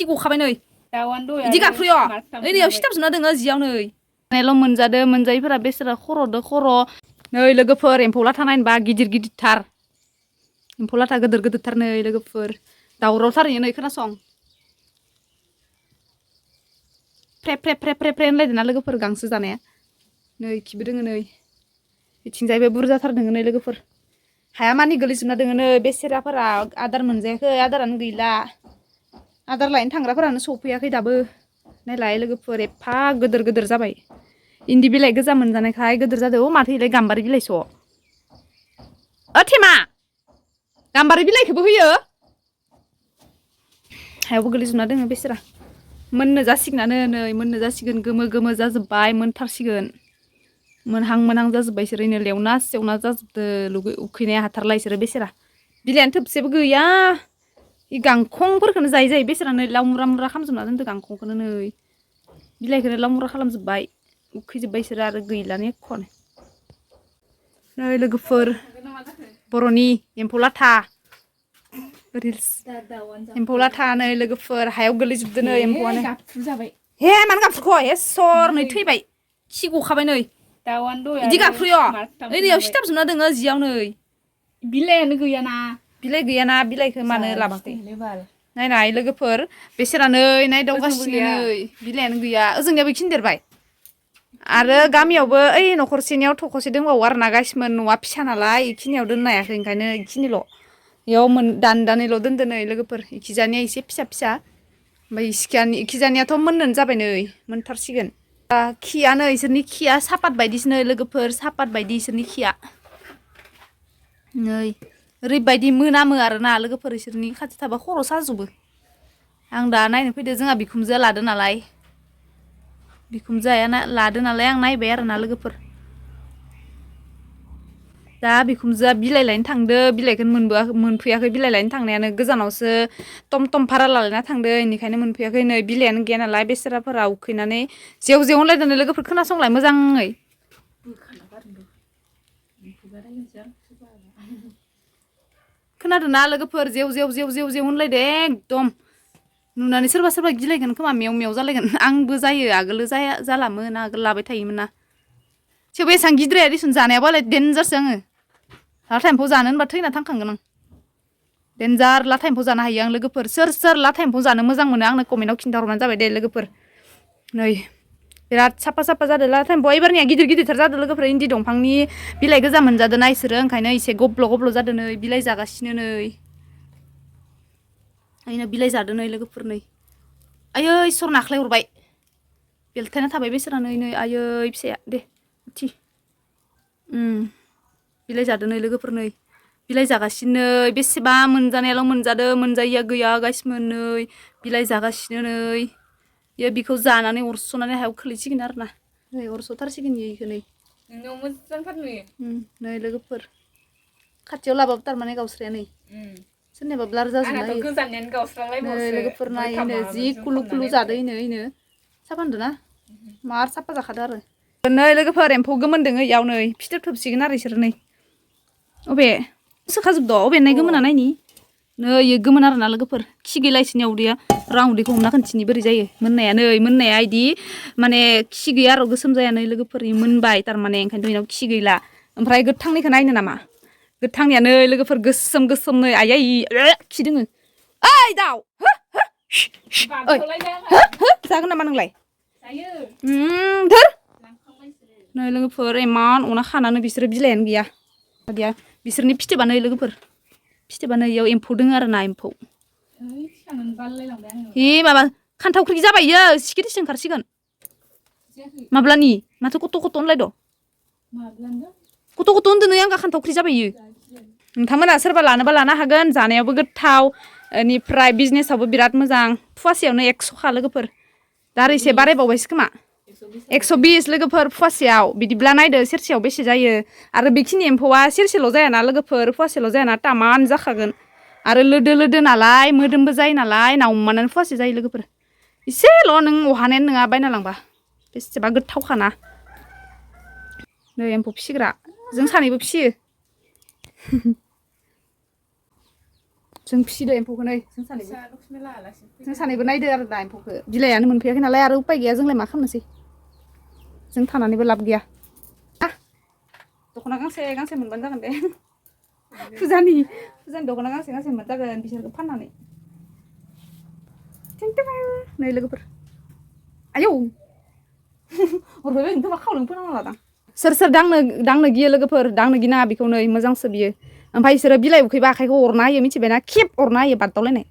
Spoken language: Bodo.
गखाबाय नै इदि गाबफ्रियो ओइ नैयाव सिथाबजोबना दोङो जियाव नै नायल' मोनजादो मोनजायैफोरा बेसोरा खर'दो खर' नै लोगोफोर एम्फौ लाथा नायनोबा गिदिर गिदिरथार एम्फौ लाथा गिदिर गिदिरथार नै लोगोफोर दावरावथार नै खोनासं फ्रे फ्रे फ्रे फ्रे फ्रे होनलायदोंना लोगोफोर गांसो जानाया नै खिबो दोङो नै बिथिंजायबो बुरजाथार दोङो नै लोगोफोर हाया मानि गोलैजोबना दोङो नै बेसेराफोरा आदार मोनजायाखै आदारानो गैला आदार लायनो थांग्राफोरानो सफैयाखै दाबो नायलाय लोगोफोर एफा गोदोर गोदोर जाबाय इन्दि बिलाइ गोजा मोनजानायखाय गोदोर जादों अ माथो इलाय गाम्बारि बिलाइस' ओ थेमा गाम्बारि बिलाइखौबो होयो हायावबो गोलैजोबना दोङो बेसेरा मोननो जासिगोनानो नै मोननो जासिगोन गोमो गोमो जाजोब्बाय मोनथारसिगोन मोनहां मोनहां जाजोब्बाय इसोर ओरैनो लेवना सेवना जाजोबदो उखैनाया हाथारला इसोरो बेसेरा बिलाइआनो थोबसेबो गैया इ गांखंफोरखौनो जायै जायै बेसेरा नै लावमुरा मुरा खालामजोबना दोनदो गांखंखौनो नै बिलाइखौनो लावमुरा खालामजोब्बाय उखैजोब्बाय इसोरो आरो गैलानो एख'नो नै लोगोफोर बर'नि एम्फौ लाथा रिल्स एम्फौ लाथा नै लोगोफोर हायाव गोलैजोबदो नै एम्फौआनो हे मानो गाबफ्रिख' हे सर नै थैबाय खि गखाबाय नै इदि गाबफ्रियो ओइ नैयाव सिथाबजोबना दोङो जियाव नै बिलाइआनो गैयाना बिलाइखौ मानो लाबाखै नायनाय लोगोफोर बेसेरा नै नायदावगासिनो नै बिलाइआनो गैया ओजोंनियाबो बेखिनि देरबाय आरो गामियावबो ओइ न'खरसेनियाव थख'से दंबावो आरोना गासिमोन न'आ फिसा नालाय इखिनियाव दोननो हायाखै ओंखायनो इखिनिल' इयाव दानैल' दोनदो नै लोगोफोर इखिजानिया एसे फिसा फिसा ओमफ्राय इखिजानियाथ' मोननोनो जाबाय नै मोनथारसिगोन खिया नै इसोरनि खिया सापात बायदिसो नै लोगोफोर सापात बायदि इसोरनि खिया नै ओरैबायदि मोनामो आरोना लोगोफोर इसोरनि खाथि थाबा खर' साजोबो आं दा नायनो फैदो जोंहा बिखुनजोआ लादो नालाय बिखुनजोआ लादो नालाय आं नायबाय आरोना लोगोफोर दा बिखुनजोआ बिलाइ लायनो थांदो बिलाइखौनो मोनफैयाखै बिलाइ लायनो थांनायानो गोजानावसो टम टम भारा लालायना थांदो बेनिखायनो मोनफैयाखै नै बिलाइआनो गैया नालाय बेसेराफोरा उखैनानै जेव जेव होनलायदों लोगोफोर खोनासंलाय मोजाङै खोनादोंना लोगोफोर जेव जेव जेव जेव जेव होनलायदो एकदम नुनानै सोरबा सोरबा गिलायगोन खोमा मेव मेव जालायगोन आंबो जायो आगोलो जालामोन आगोल लाबाय थायोमोन ना थेवबो एसेबां गिद्राया दिसुन जानायाबालाय देनजारसो आङो लाथा एम्फौ जानो होनबा थैना थांखांगोन आं देनजार लाथा एम्फौ जानो हायो आं लोगोफोर सोर सोर लाथा एम्फौ जानो मोजां मोनो आंनो कमेन्टआव खिन्थाहरबानो जाबाय दे लोगोफोर नै बिराद साफा साफा जादों लाथा एम्फौआ एबारनिया गिदिर गिदिरथार जादों लोगोफोर इन्दि दंफांनि बिलाइ गोजा मोनजादों ना इसोरो ओंखायनो एसे गब्ल' गब्ल' जादों नै बिलाइ जागासिनो नै आइना बिलाइ जादों नै लोगोफोर नै आयै इसोर नाख्लाय हरबाय बेलथायना थाबाय बेसोरा नै आयै फिसाया दे थि बिलाइ जादों नै लोगोफोर नै बिलाइ जागासिनो नै बेसेबा मोनजानायाल' मोनजादों मोनजायैया गैया गासिबो नै बिलाइ जागासिनो नै बिखौ जानानै अरस'नानै हायाव खोलैसिगोन आरोना नै अरस'थारसिगोन इखौ नै नोंनाव मोजांथार नुयो नै लोगोफोर खाथियाव लाबाबो थारमाने गावस्राया नै सोरनियाबा ब्लार जाजोबना होयो नै लोगोफोर नायनो जि कुलु कुलु जादो इनो साफा नुदोंना मार साफा जाखादो आरो नै लोगोफोर एम्फौ गोमोन दोङो इयाव नै फिथोब थोबसिगोन आरो इसोर नै अबे सोखाजोबदो अबेनाय गोमोना नायनि नै इयो गोमोन आरोना लोगोफोर खि गैला इसोरनिया उदैया रां उदैखौ हमना खोन्थिनि बोरै जायो मोननाया नै मोननाया इदि माने खि गैया आरो गोसोम जाया नै लोगोफोर मोनबाय थारमाने ओंखायनोथ' इनाव खि गैला ओमफ्राय गोथांनिखौ नायनो नामा गोथांनिया नै लोगोफोर गोसोम गोसोम नै आयै खि दोङो ओइ दाउ जागोन नामा नोंलाय धोर नै लोगोफोर इमान अना खानानै बिसोरो बिलाइआनो गैया बिसोरनि फिथोबा नै लोगोफोर फिथोबा नै इयाव एम्फौ दोङो आरोना एम्फौ हि माबा खान्थावख्रि जाबाय इयो सिखिरिसो ओंखारसिगोन माब्लानि माथो कत' कत' होनलायद' कत' कत' होनदों नै आंगा खान्थावख्रि जाबाय इयो नोंथांमोना सोरबा लानोबा लानो हागोन जानायावबो गोथाव बेनिफ्राय बिजनेसावबो बिराद मोजां फवासेयावनो 100खा लोगोफोर दा आरो एसे बारायबावबायसो खोमा 120 लोगोफोर फवासेयाव बिदिब्ला नायदो सेरसेयाव बेसे जायो आरो बेखिनि एम्फौआ सेरसेल' जायाना लोगोफोर फवासेल' जायाना तामान जाखागोन आरो लोदो लोदो नालाय मोदोमबो जायो नालाय नावमानानो फवासे जायो लोगोफोर इसेल' नों अहानायानो नङा बायना लांबा बेसेबा गोथावखाना नै एम्फौ फिसिग्रा जों सानैबो फिसियो जों फिसिदो एम्फौखौ नै जों सानैबो नायदो आरो दा एम्फौखौ बिलाइयानो मोनफैयाखै नालाय आरो उपाय गैया जोंलाय मा खालामनोसै जों थानानैबो लाब गैया दख'ना गांसे मोनबानो जागोन दे फुजानि दख'ना गांसे मोनबानो जागोन बिसोरखौ फाननानै नै लोगोफोर आयौ हरबाय नोंथ' मा खावलानो फोनांना लादां सोर दांनो गियो लोगोफोर दांनो गिनाङा बेखौ नै मोजांसो बियो ओमफ्राय बिसोरो बिलाइ उखैबा आखाइखौ अरना होयो मिथिबायना खेब अरना होयो बारदावलायनाय